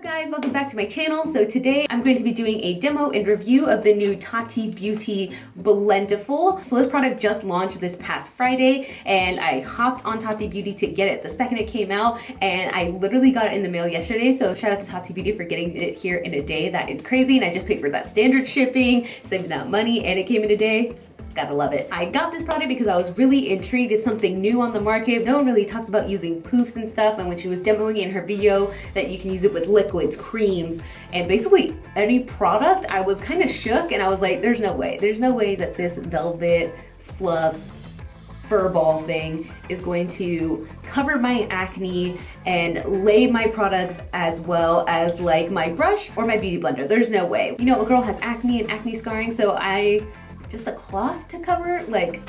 What's up guys, welcome back to my channel. So today I'm going to be doing a demo and review of the new Tati Beauty Blendiful. So this product just launched this past Friday and I hopped on Tati Beauty to get it the second it came out, and I literally got it in the mail yesterday. So shout out to Tati Beauty for getting it here in a day. That is crazy, and I just paid for that standard shipping, saving that money, and it came in a day. Gotta love it. I got this product because I was really intrigued. It's something new on the market. No one really talked about using poofs and stuff, and when she was demoing in her video that you can use it with liquids, creams, and basically any product, I was kind of shook and I was like, there's no way. There's no way that this velvet fluff fur ball thing is going to cover my acne and lay my products as well as like my brush or my beauty blender. There's no way. You know, a girl has acne and acne scarring, so just a cloth to cover, like,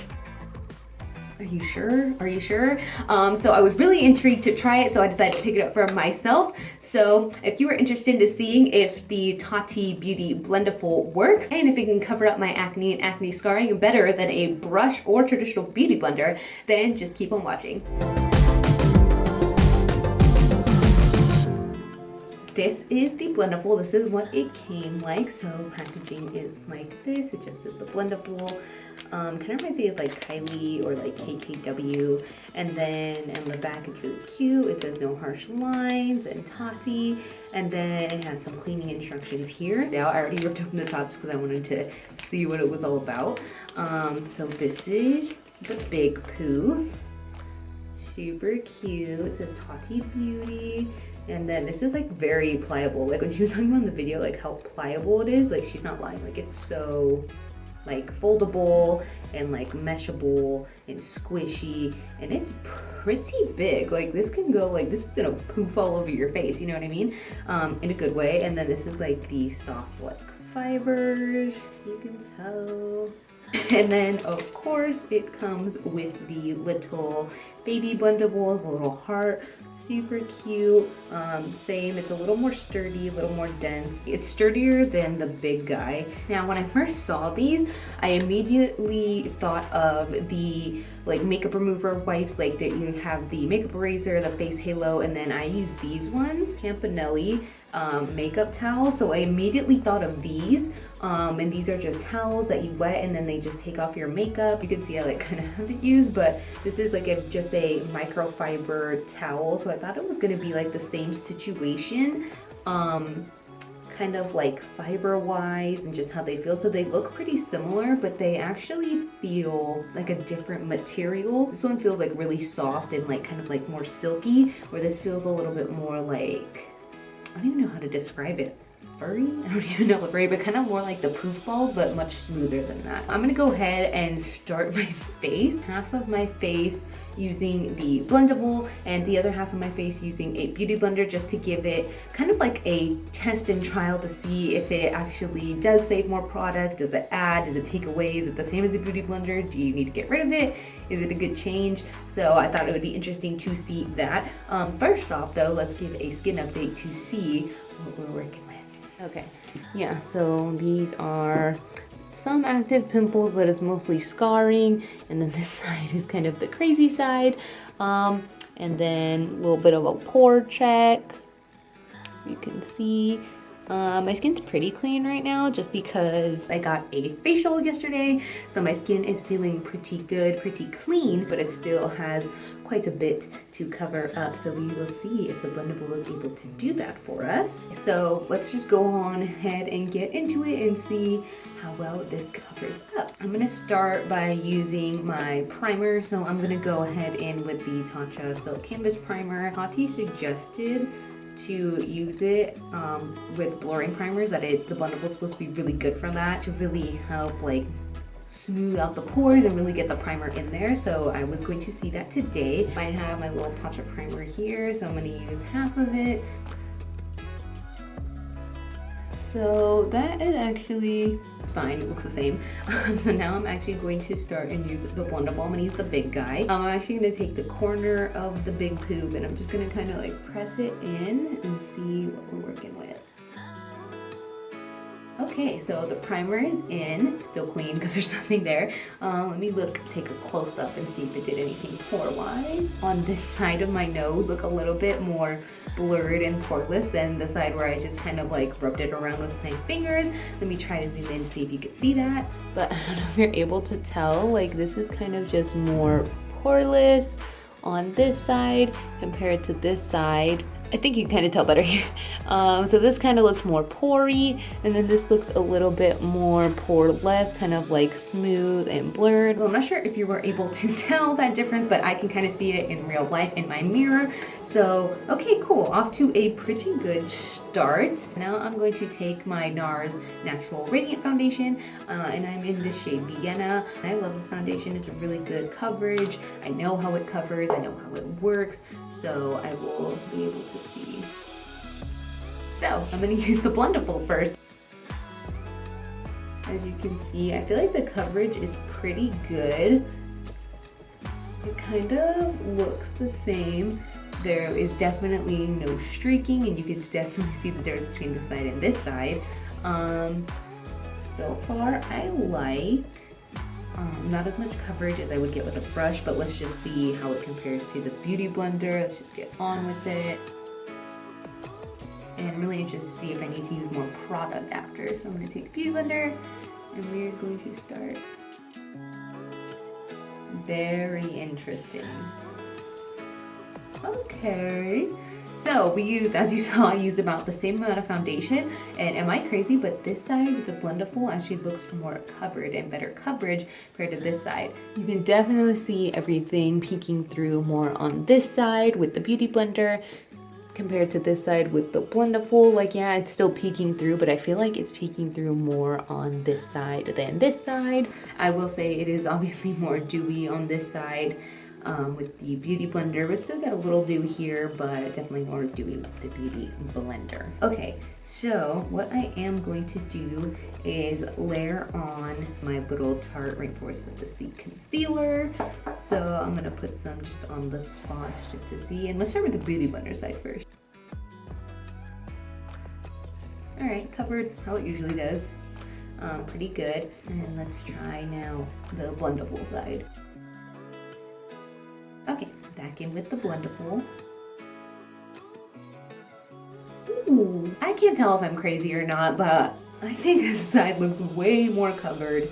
are you sure? Are you sure? So I was really intrigued to try it, so I decided to pick it up for myself. So if you were interested in seeing if the Tati Beauty Blendiful works and if it can cover up my acne and acne scarring better than a brush or traditional beauty blender, then just keep on watching. This is the Blendiful. This is what it came like. So packaging is like this. It just is the Blendiful. Kind of reminds me of like Kylie or like KKW. And then in the back it's really cute. It says no harsh lines and Tati. And then it has some cleaning instructions here. Now I already ripped open the tops because I wanted to see what it was all about. So this is the big poof. Super cute. It says Tati Beauty. And then this is like very pliable. Like when she was talking about in the video, like how pliable it is, like she's not lying. Like it's so like foldable and like meshable and squishy, and it's pretty big. Like this can go, like this is gonna poof all over your face, you know what I mean? In a good way. And then this is like the soft like fibers, you can tell. And then of course it comes with the little baby blendable, the little heart. Super cute. Same, it's a little more sturdy, a little more dense. It's sturdier than the big guy. Now when I first saw these, I immediately thought of the like makeup remover wipes, like that you have the makeup eraser, the face halo, and then I use these ones, Campanelli makeup towels. So I immediately thought of these, and these are just towels that you wet and then they just take off your makeup. You can see I like kind of have it used, but this is like just a microfiber towel. So I thought it was gonna be like the same situation, kind of like fiber wise and just how they feel. So they look pretty similar, but they actually feel like a different material. This one feels like really soft and like kind of like more silky, where this feels a little bit more like, I don't even know how to describe it. Furry? I don't even know the furry, but kind of more like the poof balls, but much smoother than that. I'm gonna go ahead and start my face. Half of my face using the Blendable and the other half of my face using a beauty blender, just to give it kind of like a test and trial to see if it actually does save more product. Does it add? Does it take away? Is it the same as a beauty blender? Do you need to get rid of it? Is it a good change? So I thought it would be interesting to see that. First off though, let's give a skin update to see what we're working with. Okay, yeah, so these are some active pimples, but it's mostly scarring, and then this side is kind of the crazy side, and then a little bit of a pore check. You can see my skin's pretty clean right now just because I got a facial yesterday, so my skin is feeling pretty good, pretty clean, but it still has quite a bit to cover up, so we will see if the Blendable is able to do that for us. So let's just go on ahead and get into it and see how well this covers up. I'm gonna start by using my primer, so I'm gonna go ahead in with the Tatcha Silk Canvas Primer. Tati suggested to use it with blurring primers, that the Blendable is supposed to be really good for that, to really help like smooth out the pores and really get the primer in there. So I was going to see that today. I have my little Tatcha primer here, so I'm going to use half of it. So that is actually fine, it looks the same. So now I'm actually going to start and use the Blendable. I'm gonna use the big guy. I'm actually gonna take the corner of the big poop and I'm just gonna kind of like press it in and see what we're working with. Oh, Okay, so the primer is in, still clean because there's nothing there. Let me take a close up and see if it did anything pore-wise. On this side of my nose, look a little bit more blurred and poreless than the side where I just kind of like rubbed it around with my fingers. Let me try to zoom in and see if you can see that. But I don't know if you're able to tell, like this is kind of just more poreless on this side compared to this side. I think you can kind of tell better here. So this kind of looks more pory, and then this looks a little bit more poreless, kind of like smooth and blurred. Well, I'm not sure if you were able to tell that difference, but I can kind of see it in real life in my mirror. So, okay, cool. Off to a pretty good start. Now I'm going to take my NARS Natural Radiant Foundation, and I'm in the shade Vienna. I love this foundation. It's a really good coverage. I know how it covers. I know how it works. So I will be able to see. So I'm going to use the Blendiful first. As you can see, I feel like the coverage is pretty good. It kind of looks the same. There is definitely no streaking, and you can definitely see the difference between this side and this side. So far I like not as much coverage as I would get with a brush, but let's just see how it compares to the Beauty Blender. Let's just get on with it. And I'm really interested to see if I need to use more product after. So I'm going to take the Beauty Blender, and we're going to start. Very interesting. Okay. So we used, as you saw, I used about the same amount of foundation, and am I crazy? But this side with the Blendiful actually looks more covered and better coverage compared to this side. You can definitely see everything peeking through more on this side with the Beauty Blender compared to this side with the Blendiful. Like, yeah, it's still peeking through, but I feel like it's peeking through more on this side than this side. I will say it is obviously more dewy on this side. With the Beauty Blender, but still got a little dew here, but definitely more dewy with the Beauty Blender. Okay, so what I am going to do is layer on my little Tarte Rainforest with the Sea Concealer. So I'm gonna put some just on the spots just to see, and let's start with the Beauty Blender side first. All right, covered how it usually does. Pretty good. And let's try now the Blendiful side. Okay, back in with the Blendiful. Ooh, I can't tell if I'm crazy or not, but I think this side looks way more covered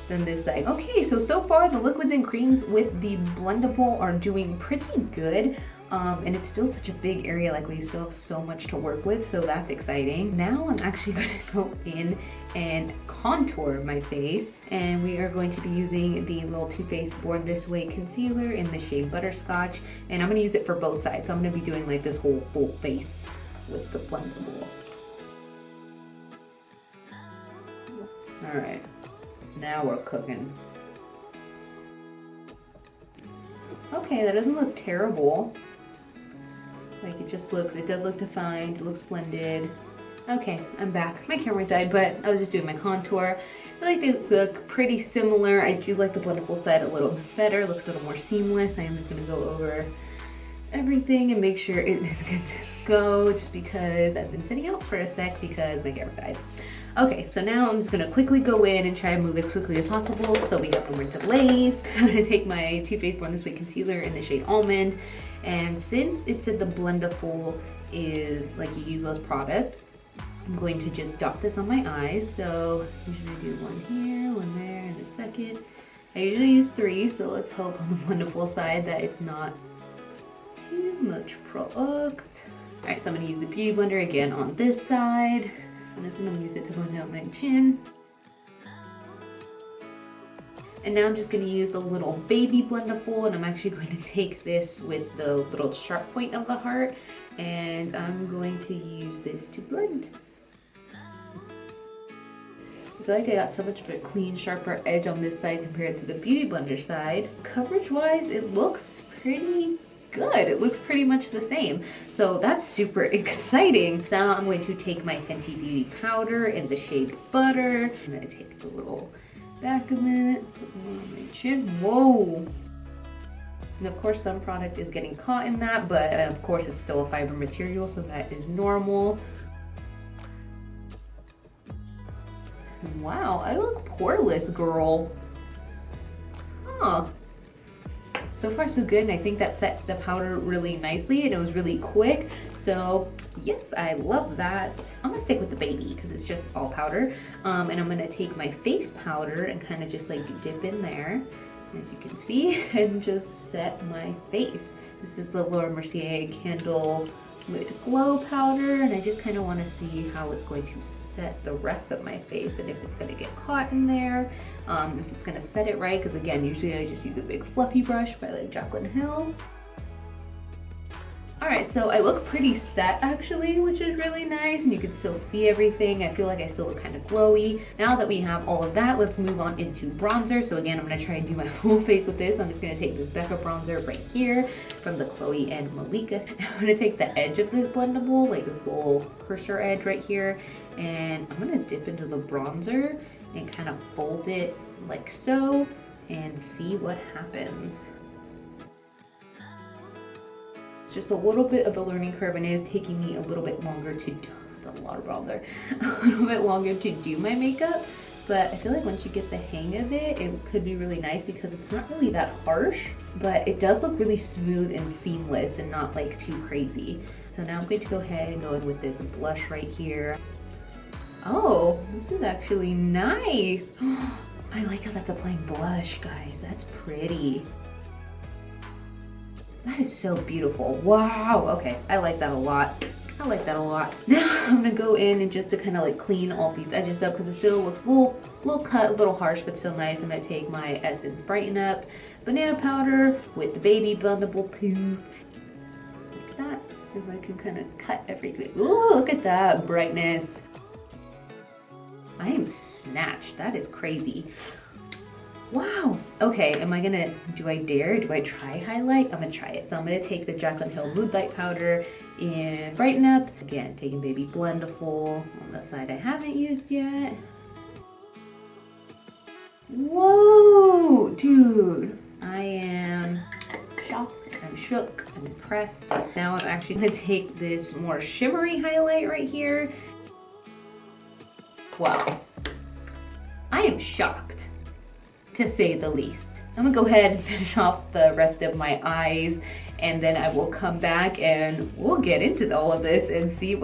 than this side. Okay, so far the liquids and creams with the Blendiful are doing pretty good. And it's still such a big area, like we still have so much to work with, so that's exciting. Now I'm actually going to go in and contour my face, and we are going to be using the little Too Faced Born This Way concealer in the shade Butterscotch, and I'm going to use it for both sides. So I'm going to be doing like this whole full face with the Blendiful. All right, now we're cooking. Okay, that doesn't look terrible. Like it does look defined, it looks blended. Okay, I'm back. My camera died, but I was just doing my contour. I feel like they look pretty similar. I do like the Blendiful side a little bit better. It looks a little more seamless. I am just gonna go over everything and make sure it is good to go, just because I've been sitting out for a sec because my camera died. Okay, so now I'm just gonna quickly go in and try to move as quickly as possible so we have no more delays. I'm gonna take my Too Faced Born This Way concealer in the shade Almond, and since it said the Blendiful is like a useless product, I'm going to just dot this on my eyes. So I'm usually do one here, one there, and a second. I usually use 3, so let's hope on the Blendiful side that it's not too much product. All right, so I'm gonna use the Beauty Blender again on this side. I'm just gonna use it to blend out my chin. And now I'm just gonna use the little baby Blendiful, and I'm actually going to take this with the little sharp point of the heart, and I'm going to use this to blend. I feel like I got so much of a clean, sharper edge on this side compared to the Beauty Blender side. Coverage-wise, it looks pretty good. It looks pretty much the same. So that's super exciting. So now I'm going to take my Fenty Beauty powder in the shade Butter. I'm gonna take the little back of it, put it on my chin. Whoa! And of course some product is getting caught in that, but of course it's still a fiber material, so that is normal. Wow, I look poreless, girl. Huh. So far so good, and I think that set the powder really nicely, and it was really quick. So yes, I love that. I'm gonna stick with the baby because it's just all powder. And I'm gonna take my face powder and kind of just like dip in there, as you can see, and just set my face. This is the Laura Mercier Candle Lit Glow powder, and I just kind of want to see how it's going to set the rest of my face, and if it's going to get caught in there, if it's going to set it right, because again, usually I just use a big fluffy brush by like Jaclyn Hill. Alright, so I look pretty set actually, which is really nice, and you can still see everything. I feel like I still look kind of glowy. Now that we have all of that, let's move on into bronzer. So again, I'm going to try and do my full face with this. I'm just going to take this Becca bronzer right here from the Chloe and Malika. I'm going to take the edge of this blendable, like this little cursor edge right here, and I'm going to dip into the bronzer and kind of fold it like so and see what happens. Just a little bit of a learning curve, and it is taking me a little bit longer to do, that's a lot of bronzer, a little bit longer to do my makeup, but I feel like once you get the hang of it, it could be really nice because it's not really that harsh, but it does look really smooth and seamless and not like too crazy. So now I'm going to go ahead and go in with this blush right here. Oh, this is actually nice. I like how that's applying blush, guys. That's pretty. That is so beautiful. Wow. Okay, I like that a lot. I like that a lot. Now I'm gonna go in and just to kind of like clean all these edges up because it still looks a little cut, a little harsh, but still nice. I'm gonna take my Essence Brighten Up banana powder with the baby blendable poof. Like that. If I can kind of cut everything. Ooh, look at that brightness. I am snatched. That is crazy. Wow. Okay, do I dare? Do I try highlight? I'm gonna try it. So I'm gonna take the Jaclyn Hill Moonlight Powder and Brighten Up. Again, taking Baby Blendiful on the side I haven't used yet. Whoa, dude. I am shocked, I'm shook, I'm impressed. Now I'm actually gonna take this more shimmery highlight right here. Wow. I am shocked, to say the least. I'm gonna go ahead and finish off the rest of my eyes, and then I will come back and we'll get into all of this and see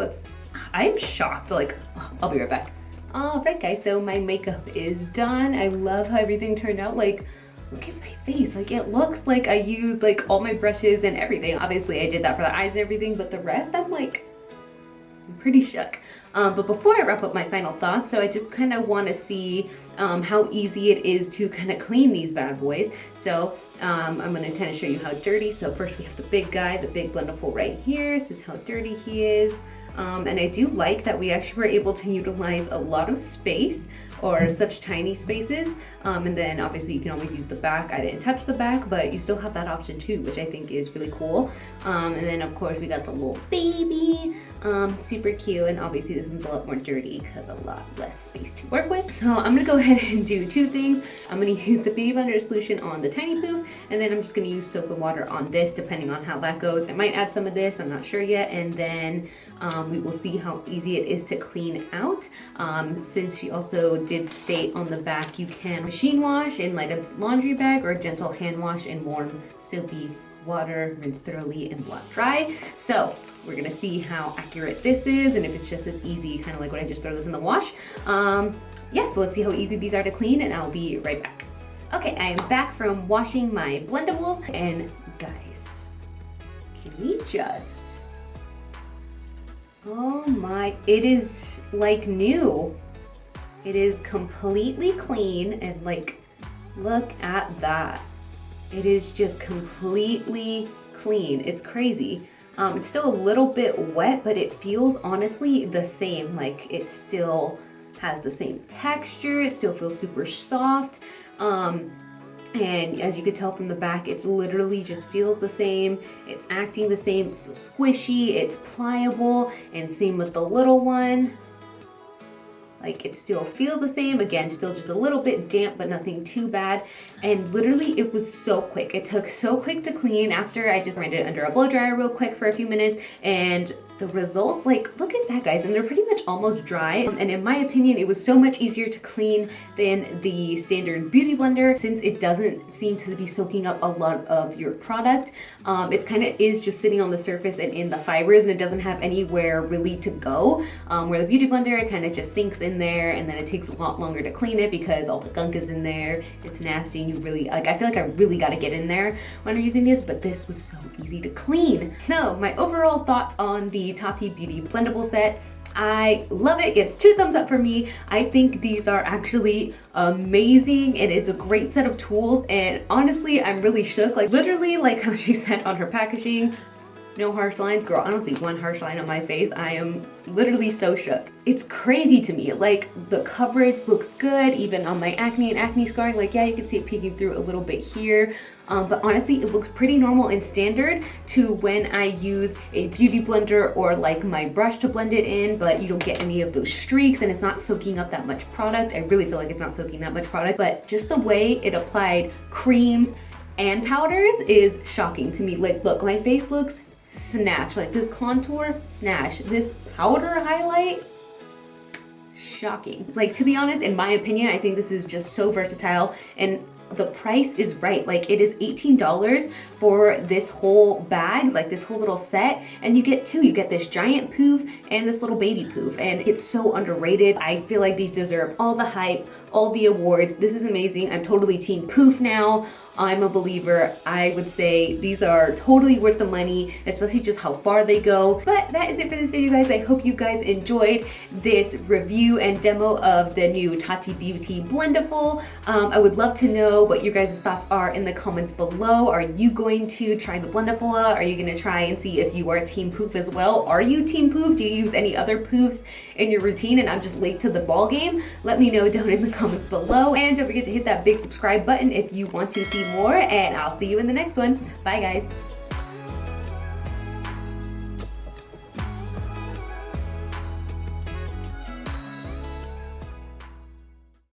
I'm shocked. Like, I'll be right back. Alright guys, so my makeup is done. I love how everything turned out. Like, look at my face. Like, it looks like I used like all my brushes and everything. Obviously I did that for the eyes and everything, but the rest I'm pretty shook. But before I wrap up my final thoughts, so I just kind of want to see how easy it is to kind of clean these bad boys. So I'm going to kind of show you how dirty. So first we have the big guy, the big Blendiful right here. This is how dirty he is. And I do like that we actually were able to utilize a lot of space, or such tiny spaces. And then obviously you can always use the back. I didn't touch the back, but you still have that option too, which I think is really cool. And then of course we got the little baby, super cute. And obviously this one's a lot more dirty because a lot less space to work with. So I'm gonna go ahead and do two things. I'm gonna use the Baby Blender solution on the tiny poof, and then I'm just gonna use soap and water on this, depending on how that goes. I might add some of this, I'm not sure yet. And then we will see how easy it is to clean out. Since she also did state on the back, you can machine wash in like a laundry bag, or a gentle hand wash in warm soapy water, rinse thoroughly and blot dry. So we're gonna see how accurate this is, and if it's just as easy, kind of like when I just throw this in the wash. Yeah, so let's see how easy these are to clean, and I'll be right back. Okay, I am back from washing my blendables, and guys, can we just, oh my, it is like new. It is completely clean, and like, look at that. It is just completely clean. It's crazy. It's still a little bit wet, but it feels honestly the same. Like, it still has the same texture. It still feels super soft. And as you could tell from the back, it's literally just feels the same. It's acting the same. It's still squishy. It's pliable. And same with the little one. Like, it still feels the same. Again, still just a little bit damp, but nothing too bad. And literally, it was so quick. It took so quick to clean after I just ran it under a blow dryer real quick for a few minutes. And the results, like, look at that, guys, and they're pretty much almost dry. And in my opinion, it was so much easier to clean than the standard beauty blender, since it doesn't seem to be soaking up a lot of your product. It kind of is just sitting on the surface and in the fibers, and it doesn't have anywhere really to go. Where the beauty blender, it kind of just sinks in there, and then it takes a lot longer to clean it because all the gunk is in there. It's nasty, and you really, like, I feel like I really got to get in there when I'm using this, but this was so easy to clean. So my overall thoughts on the Tati Beauty Blendable set: I love it. Gets 2 thumbs up for me. I think these are actually amazing. It is a great set of tools, and honestly, I'm really shook. Like, literally, like how she said on her packaging, no harsh lines. Girl, I don't see one harsh line on my face. I am literally so shook. It's crazy to me. Like, the coverage looks good, even on my acne and acne scarring. Like, yeah, you can see it peeking through a little bit here. But honestly, it looks pretty normal and standard to when I use a beauty blender or like my brush to blend it in, but you don't get any of those streaks, and it's not soaking up that much product. I really feel like it's not soaking that much product, but just the way it applied creams and powders is shocking to me. Like, look, my face looks snatch. Like, this contour, snatch. This powder highlight, shocking. Like, to be honest, in my opinion, I think this is just so versatile, and the price is right. Like, it is $18 for this whole bag, like this whole little set, and you get 2. You get this giant poof and this little baby poof, and it's so underrated. I feel like these deserve all the hype, all the awards. This is amazing. I'm totally team poof now. I'm a believer. I would say these are totally worth the money, especially just how far they go. But that is it for this video, guys. I hope you guys enjoyed this review and demo of the new Tati Beauty Blendiful. I would love to know what your guys' thoughts are in the comments below. Are you going to try the Blendiful? Are you gonna try and see if you are team poof as well? Are you team poof? Do you use any other poofs in your routine and I'm just late to the ball game? Let me know down in the comments below. And don't forget to hit that big subscribe button if you want to see more, and I'll see you in the next one. Bye, guys.